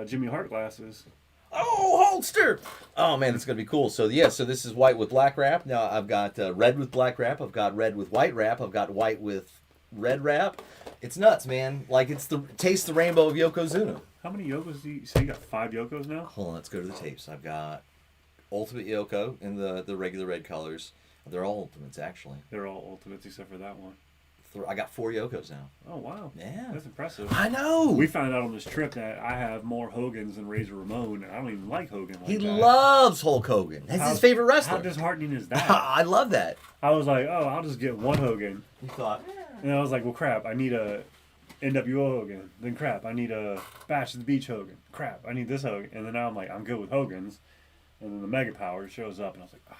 B: Jimmy Hart glasses.
A: Oh, holster! Oh man, it's gonna be cool. So so this is white with black wrap. Now I've got red with black wrap. I've got red with white wrap. I've got white with red wrap. It's nuts, man. Like it's taste the rainbow of Yokozuna.
B: How many Yokos do you? So you got 5 Yokos now?
A: Hold on, let's go to the tapes. I've got Ultimate Yoko in the regular red colors. They're all Ultimates actually.
B: They're all Ultimates except for that one.
A: I got 4 Yokos now.
B: Oh wow.
A: Yeah.
B: That's impressive.
A: I know.
B: We found out on this trip that I have more Hogans than Razor Ramon, and I don't even like Hogan like
A: He
B: that.
A: loves Hulk Hogan. That's his favorite wrestler.
B: How disheartening is that?
A: I love that.
B: I was like, oh, I'll just get one Hogan.
A: You thought,
B: And I was like, well, crap, I need a NWO Hogan. Then crap, I need a Bash at the Beach Hogan. Crap, I need this Hogan. And then now I'm like, I'm good with Hogan's. And then the Mega Power shows up, and I was like, ah.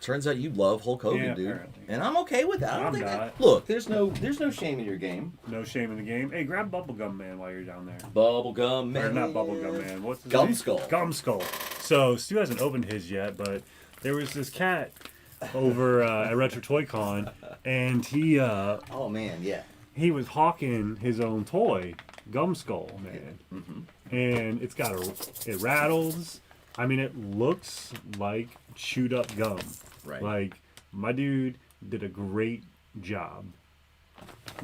A: turns out you love Hulk Hogan,
B: Yeah,
A: dude.
B: apparently.
A: And I'm okay with that. I don't
B: I'm
A: think
B: not.
A: that. Look, there's no shame in your game.
B: No shame in the game. Hey, grab Bubblegum Man while you're down there.
A: Bubblegum Man.
B: Or not Bubblegum Man. What's his
A: Gum
B: name?
A: Skull.
B: Gum Skull. So Stu hasn't opened his yet, but there was this cat over at Retro Toy Con, and he
A: Oh man, yeah.
B: he was hawking his own toy, Gum Skull Man, and it rattles. I mean, it looks like chewed up gum.
A: Right.
B: Like my dude did a great job.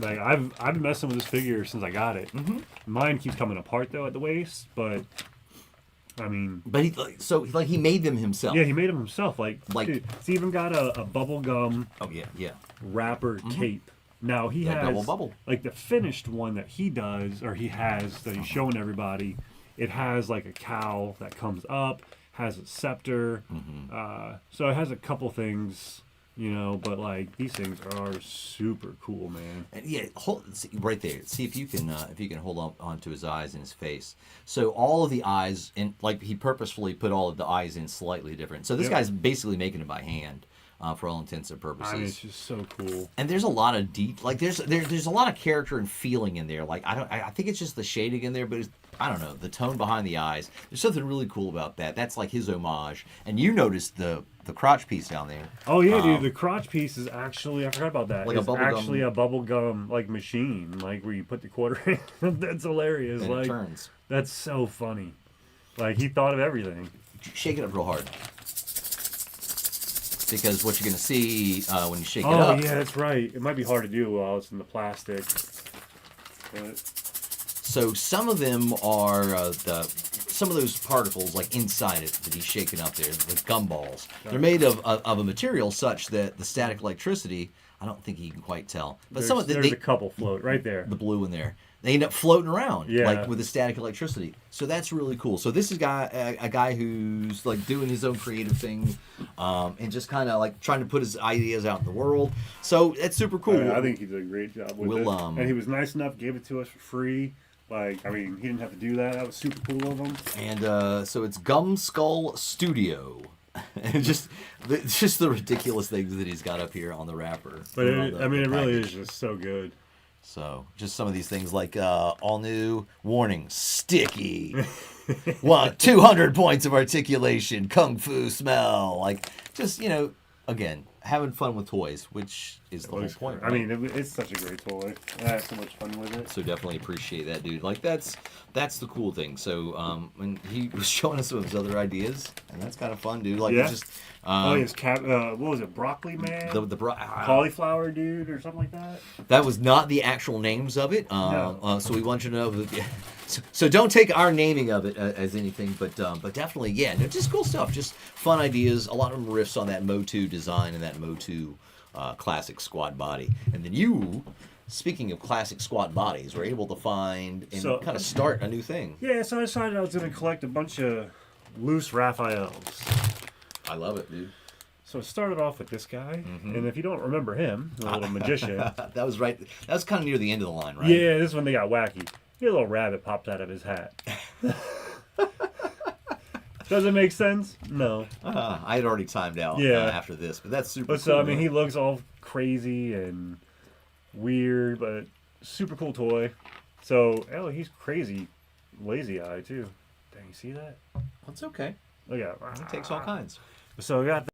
B: Like I've been messing with this figure since I got it. Mine keeps coming apart though at the waist, but I mean,
A: But he made them himself.
B: yeah, he made them himself. Like dude,
A: Like-
B: he's even got a bubble gum
A: Oh yeah.
B: wrapper cape. Now he
A: That
B: has
A: double bubble.
B: like the finished one that he does, or he has that he's showing everybody. It has like a cowl that comes up, has a scepter. So it has a couple things you know, but like these things are super cool, man.
A: And yeah, see, right there. See if you can hold on to his eyes and his face. So all of the eyes, and like he purposefully put all of the eyes in slightly different. So this
B: Yep.
A: guy's basically making it by hand, for all intents and
B: I mean, it's
A: purposes.
B: just so cool.
A: And there's a lot of like there's a lot of character and feeling in there. Like I think it's just the shading in there, but I don't know, the tone behind the eyes. There's something really cool about that. That's like his homage. And you noticed the crotch piece down there.
B: Oh yeah, dude, the crotch piece is actually, I forgot about that.
A: Like a
B: It's
A: bubble gum-
B: actually a bubble gum like machine, like where you put the quarter in. That's hilarious.
A: And it
B: Like
A: turns.
B: that's so funny. Like he thought of everything.
A: Shake it up real hard. Because what you're going to see when you shake it
B: Oh
A: up.
B: yeah, that's right. It might be hard to do while it's in the plastic. But
A: So some of them are some of those particles like inside it that he's shaking up there, the gumballs. They're made of a material such that the static electricity, I don't think he can quite tell. But
B: there's,
A: some of
B: there's a couple float right there.
A: the blue in there, they end up floating around
B: Yeah.
A: like with the static electricity. So that's really cool. So this is a guy who's like doing his own creative thing, and just kind of like trying to put his ideas out in the world. So that's super cool.
B: I think he did a great job with
A: We'll,
B: it. And he was nice enough, gave it to us for free. Like, I mean, he didn't have to do that. That was super cool of him.
A: And so it's Gum Skull Studio. And just the ridiculous things that he's got up here on the wrapper.
B: But
A: on
B: it,
A: the-
B: I mean,
A: the
B: it really
A: package.
B: is just so good.
A: So just some of these things like all new warning, sticky. 200 points of articulation, kung fu smell. Like just, again, having fun with toys, which is the whole point.
B: I mean, it's such a great toy. I had so much fun with it.
A: So definitely appreciate that, dude. Like that's the cool thing. So and he was showing us some of his other ideas, and that's kind of fun, dude. Like
B: Yeah.
A: it's just
B: Oh, his what was it? Broccoli man? Cauliflower dude or something like that?
A: that was not the actual names of it.
B: No.
A: So we want you to know that. So don't take our naming of it as anything, but definitely, yeah, no, just cool stuff, just fun ideas. A lot of them riffs on that Motu design and that Motu classic squad body. And then you, speaking of classic squad bodies, were able to find and
B: So-
A: kind of start a new thing.
B: Yeah, so I decided I was going to collect a bunch of loose Raphaels.
A: I love it, dude.
B: So it started off with this guy,
A: Mm-hmm.
B: and if you don't remember him, the little magician.
A: That was right. That was kind of near the end of the line, right?
B: Yeah, this is when they got wacky. A little rabbit popped out of his hat. Does it make sense? No.
A: I had already timed out
B: Yeah.
A: after this, but that's super
B: But so,
A: cool,
B: I mean,
A: man.
B: he looks all crazy and weird, but super cool toy. So, he's crazy lazy eye, too. Dang, you see that?
A: That's okay.
B: Look at that.
A: It takes all kinds.
B: So, we got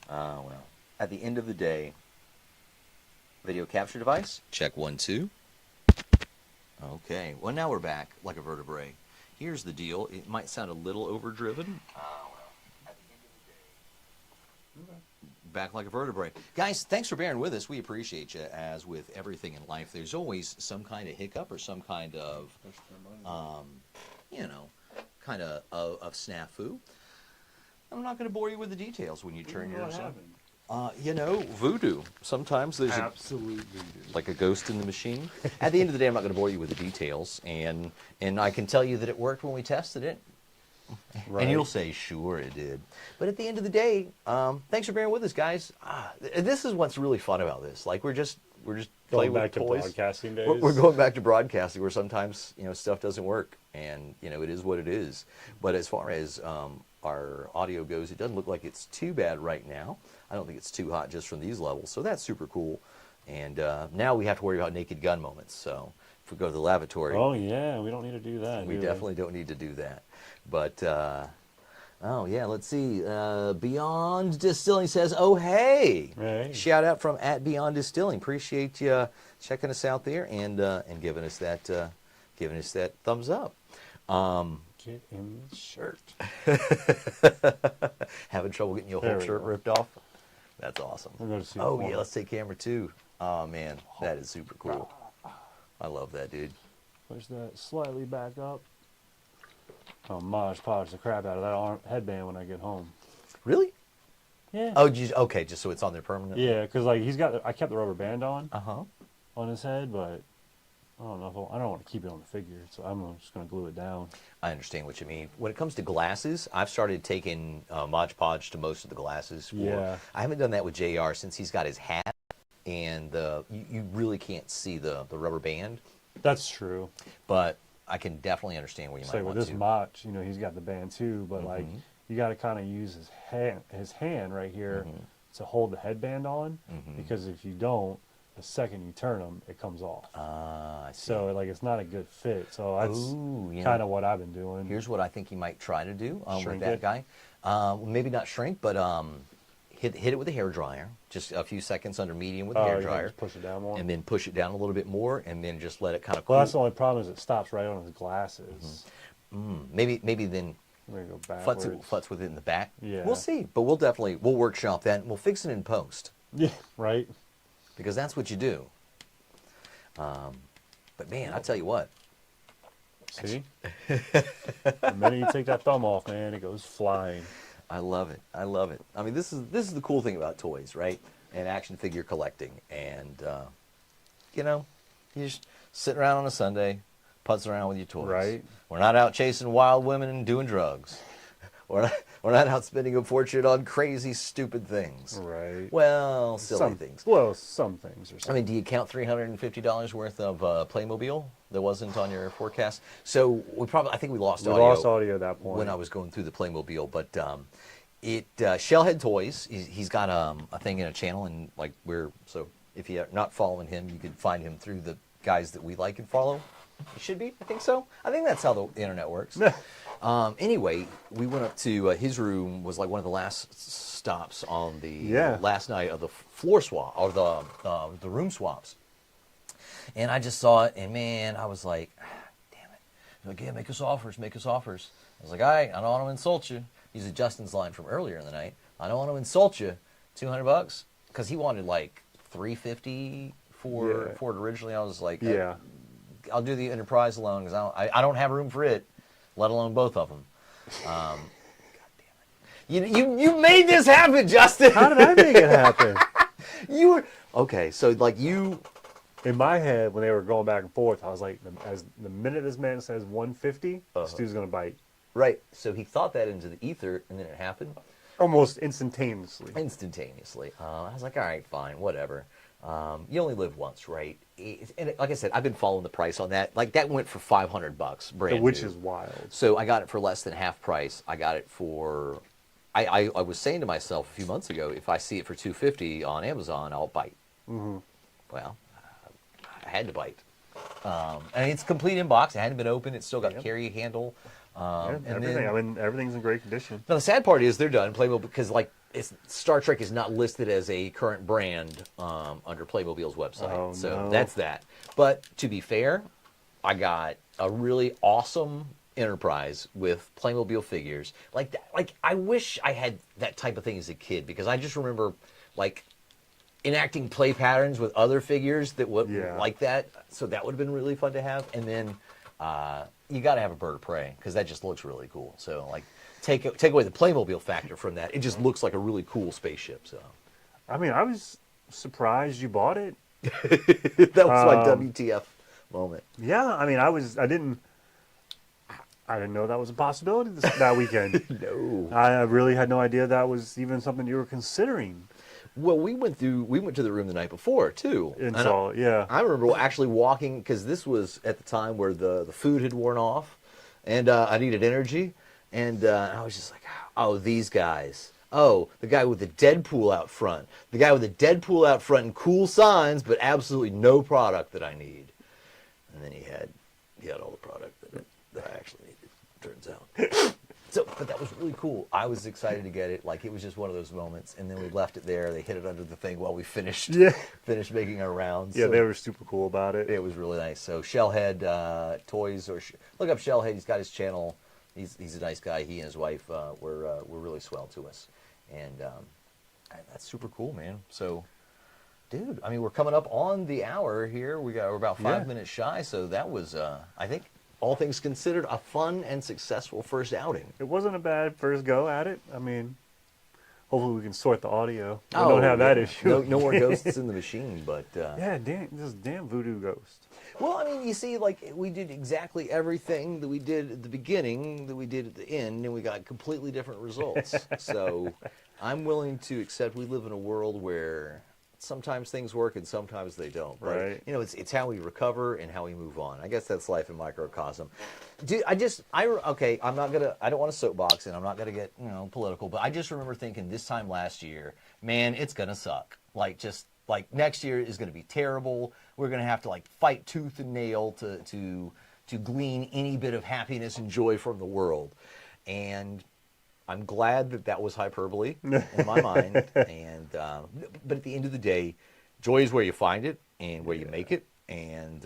A: Well, at the end of the day, video capture device, check 1, 2. Okay, well now we're back like a vertebrae. Here's the deal. It might sound a little overdriven. At the end of the day, back like a vertebrae. Guys, thanks for bearing with us. We appreciate you. As with everything in life, there's always some kind of hiccup or some kind of, of snafu. I'm not going to bore you with the details when you turn yours on. Voodoo. Sometimes there's
B: Absolute voodoo.
A: like a ghost in the machine. At the end of the day, I'm not going to bore you with the details, and I can tell you that it worked when we tested it.
B: Right.
A: And you'll say, sure it did. But at the end of the day, thanks for bearing with us, guys. This is what's really fun about this. Like we're just
B: Going
A: playing
B: back
A: with
B: to
A: toys.
B: broadcasting days.
A: We're going back to broadcasting where sometimes stuff doesn't work, and it is what it is. But as far as our audio goes, it doesn't look like it's too bad right now. I don't think it's too hot just from these levels, so that's super cool. And now we have to worry about Naked Gun moments. So if we go to the lavatory,
B: Oh yeah, we don't need to do that.
A: we definitely don't need to do that. But oh yeah, let's see. Beyond Distilling says, "Oh hey,
B: Hey.
A: shout out from @Beyond Distilling. Appreciate you checking us out there and giving us that thumbs up."
B: Get in the shirt.
A: Having trouble getting your
B: There
A: whole
B: we
A: shirt
B: go.
A: ripped off? That's awesome.
B: We're gonna see
A: Oh
B: one.
A: yeah, let's take camera 2. Oh man, that is super cool. I love that, dude.
B: Push that slightly back up. I'll Mod Podge the crap out of that headband when I get home.
A: Really?
B: Yeah.
A: Oh, okay, just so it's on there permanently.
B: Yeah, because like I kept the rubber band on
A: Uh-huh.
B: his head, but I don't know. I don't want to keep it on the figure, so I'm just gonna glue it down.
A: I understand what you mean. When it comes to glasses, I've started taking Mod Podge to most of the glasses.
B: Yeah.
A: I haven't done that with JR since he's got his hat, and you really can't see the rubber band.
B: That's true.
A: But I can definitely understand where you
B: Say
A: might
B: with
A: want
B: this
A: to.
B: Mach, he's got the band too, but like you got to kind of use his hand right here to hold the headband on, because if you don't, the second you turn them, it comes off.
A: I see.
B: So like it's not a good fit. So that's
A: Ooh,
B: kind of what I've been doing.
A: Here's what I think you might try to do with
B: Shrink
A: that
B: it?
A: guy. Maybe not shrink, but hit it with a hair dryer. Just a few seconds under medium with a hair
B: you can
A: dryer.
B: just push it down more.
A: And then push it down a little bit more, and then just let it kind of cool.
B: Well, that's the only problem is it stops right on his glasses.
A: Maybe then
B: We're gonna go backwards.
A: futz with it in the back.
B: Yeah.
A: We'll see, but we'll workshop that, and we'll fix it in post,
B: Yeah, right.
A: because that's what you do. But man, I tell you what,
B: See, the minute you take that thumb off, man, it goes flying.
A: I love it. I love it. I mean, this is the cool thing about toys, right? And action figure collecting, and you're just sitting around on a Sunday, putzing around with your toys.
B: Right.
A: We're not out chasing wild women and doing drugs. We're not out spending a fortune on crazy, stupid things.
B: Right.
A: Well, silly things.
B: Well, some things are.
A: I mean, do you count $350 worth of Playmobil that wasn't on your forecast? So I think we lost audio.
B: We lost audio at that point.
A: When I was going through the Playmobil, but Shellhead Toys, he's got a thing in a channel, and so if you're not following him, you can find him through the guys that we like and follow. You should be, I think so. I think that's how the internet works. Anyway, we went up to his room, was like one of the last stops on the last night of the floor swap, or the room swaps. And I just saw it, and man, I was like, damn it. He's like, yeah, make us offers. I was like, all right, I don't want to insult you. Using Justin's line from earlier in the night. I don't want to insult you. $200? Because he wanted like $350 for it originally. I was like,
B: Yeah.
A: I'll do the Enterprise alone, because I don't have room for it, let alone both of them. God damn it. You made this happen, Justin.
B: How did I make it happen?
A: You were okay. So like you.
B: In my head, when they were going back and forth, I was like, as the minute this man says 150, this dude's gonna bite.
A: Right. So he thought that into the ether, and then it happened.
B: Almost instantaneously.
A: I was like, all right, fine, whatever. You only live once, right? And like I said, I've been following the price on that. Like that went for $500, brand
B: Which
A: new.
B: is wild.
A: So I got it for less than half price. I got it for. I was saying to myself a few months ago, if I see it for $250 on Amazon, I'll bite.
B: Mm-hmm.
A: Well, I had to bite. And it's complete in box. It hadn't been opened. It's still got carry handle.
B: Yeah,
A: and
B: everything.
A: then,
B: I mean, everything's in great condition.
A: now the sad part is they're done Playmobil, because like
C: Star Trek is not listed as a current brand under Playmobil's website.
B: Oh,
C: so
B: no.
C: that's that. But to be fair, I got a really awesome Enterprise with Playmobil figures. Like that, like I wish I had that type of thing as a kid, because I just remember like enacting play patterns with other figures that would
B: Yeah.
C: like that. So that would have been really fun to have. And then you got to have a bird of prey, because that just looks really cool. So like take away the Playmobil factor from that, it just looks like a really cool spaceship. So
B: I mean, I was surprised you bought it.
C: that was my WTF moment.
B: Yeah, I mean, I didn't know that was a possibility that weekend.
C: No.
B: I really had no idea that was even something you were considering.
C: Well, we went to the room the night before too.
B: And
C: And
B: so, yeah.
C: I remember actually walking, because this was at the time where the food had worn off, and I needed energy, and I was just like, oh, these guys. Oh, the guy with the Deadpool out front. The guy with the Deadpool out front and cool signs, but absolutely no product that I need. And then he had all the product that I actually needed, turns out. So, but that was really cool. I was excited to get it. Like, it was just one of those moments. And then we left it there. They hid it under the thing while we finished making our rounds.
B: Yeah,
C: So
B: they were super cool about it.
C: it was really nice. So Shellhead Toys, or look up Shellhead. He's got his channel. He's a nice guy. He and his wife were really swell to us, and that's super cool, man. So, dude, I mean, we're coming up on the hour here. We're about 5 minutes shy. So that was, I think, all things considered, a fun and successful first outing.
B: It wasn't a bad first go at it. I mean, hopefully we can sort the audio. We don't have that issue.
C: No more ghosts in the machine, but
B: Yeah, this damn voodoo ghost.
C: well, I mean, you see, like, we did exactly everything that we did at the beginning that we did at the end, and we got completely different results. So I'm willing to accept we live in a world where sometimes things work and sometimes they don't. But,
B: Right.
C: you know, it's how we recover and how we move on. I guess that's life in microcosm. Dude, I don't want to soapbox, and I'm not gonna get, political, but I just remember thinking this time last year, man, it's gonna suck. Like next year is gonna be terrible. We're gonna have to like fight tooth and nail to glean any bit of happiness and joy from the world. And I'm glad that was hyperbole in my mind. And but at the end of the day, joy is where you find it and where you make it. And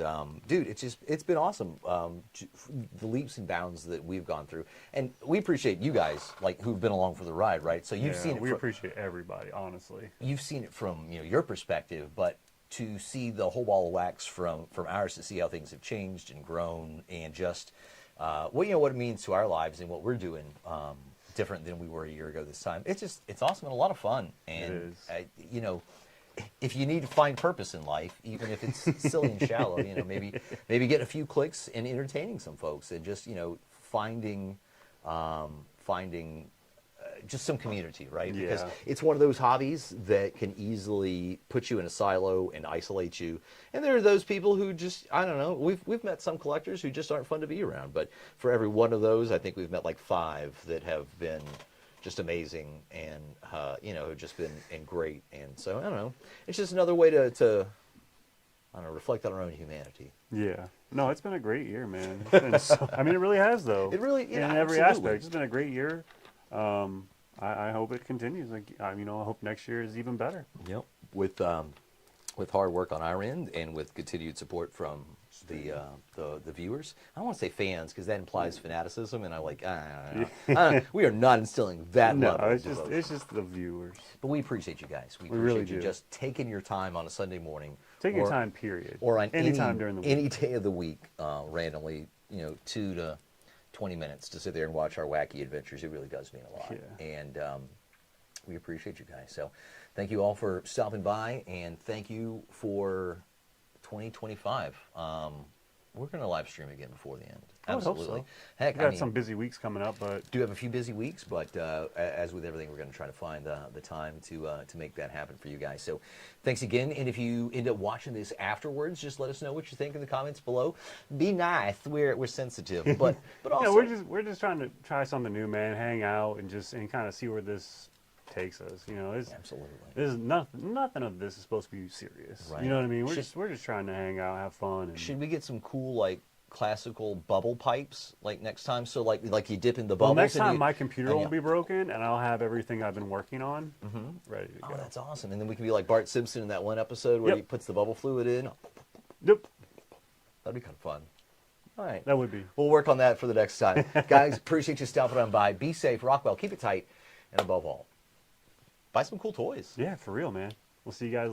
C: dude, it's been awesome. The leaps and bounds that we've gone through, and we appreciate you guys like who've been along for the ride, right? So you've seen it.
B: We appreciate everybody, honestly.
C: You've seen it from your perspective, but to see the whole ball of wax from ours, to see how things have changed and grown, and just what it means to our lives and what we're doing. Different than we were a year ago this time. It's awesome and a lot of fun. And
B: It is.
C: if you need to find purpose in life, even if it's silly and shallow, maybe get a few clicks and entertaining some folks, and just finding just some community, right?
B: Yeah.
C: Because it's one of those hobbies that can easily put you in a silo and isolate you. And there are those people who just, I don't know, we've met some collectors who just aren't fun to be around. But for every one of those, I think we've met like 5 that have been just amazing and, have just been great. And so, I don't know, it's just another way to I don't know, reflect on our own humanity.
B: Yeah. No, it's been a great year, man. I mean, it really has, though.
C: It really,
B: in every aspect. It's been a great year. I hope it continues. I hope next year is even better.
C: Yep. With hard work on our end and with continued support from the viewers. I don't want to say fans, because that implies fanaticism, and I don't know. We are not instilling that
B: No,
C: level of
B: it's
C: devotion.
B: just the viewers.
C: But we appreciate you guys. We
B: really
C: appreciate you
B: do.
C: just taking your time on a Sunday morning.
B: Take your time, period.
C: Or on
B: any time during the week.
C: any day of the week, randomly, 2 to 20 minutes to sit there and watch our wacky adventures. It really does mean a lot.
B: Yeah.
C: And we appreciate you guys. So thank you all for stopping by, and thank you for 2025. We're going to live stream again before the end.
B: I would hope
C: Absolutely.
B: so.
C: Heck,
B: We got some busy weeks coming up, but
C: do have a few busy weeks, but as with everything, we're going to try to find the time to make that happen for you guys. So thanks again. And if you end up watching this afterwards, just let us know what you think in the comments below. Be nice. We're sensitive, but also
B: yeah, we're just trying to try something new, man. Hang out and kind of see where this takes us.
C: absolutely.
B: This is nothing of this is supposed to be serious.
C: Right.
B: You know what I mean? We're
C: Should-
B: just trying to hang out, have fun. And
C: Should we get some cool like classical bubble pipes like next time? So like you dip in the
B: Well,
C: bubbles.
B: next
C: and
B: time
C: you-
B: my computer
C: and
B: won't be broken, and I'll have everything I've been working on ready to
C: Oh,
B: go.
C: that's awesome! And then we can be like Bart Simpson in that one episode where
B: Yep.
C: he puts the bubble fluid in.
B: Yep,
C: That'd be kind of fun. All right.
B: that would be.
C: We'll work on that for the next time. Guys, appreciate you stopping on by. Be safe, Rockwell. Keep it tight. And above all, buy some cool toys.
B: Yeah, for real, man. We'll see you guys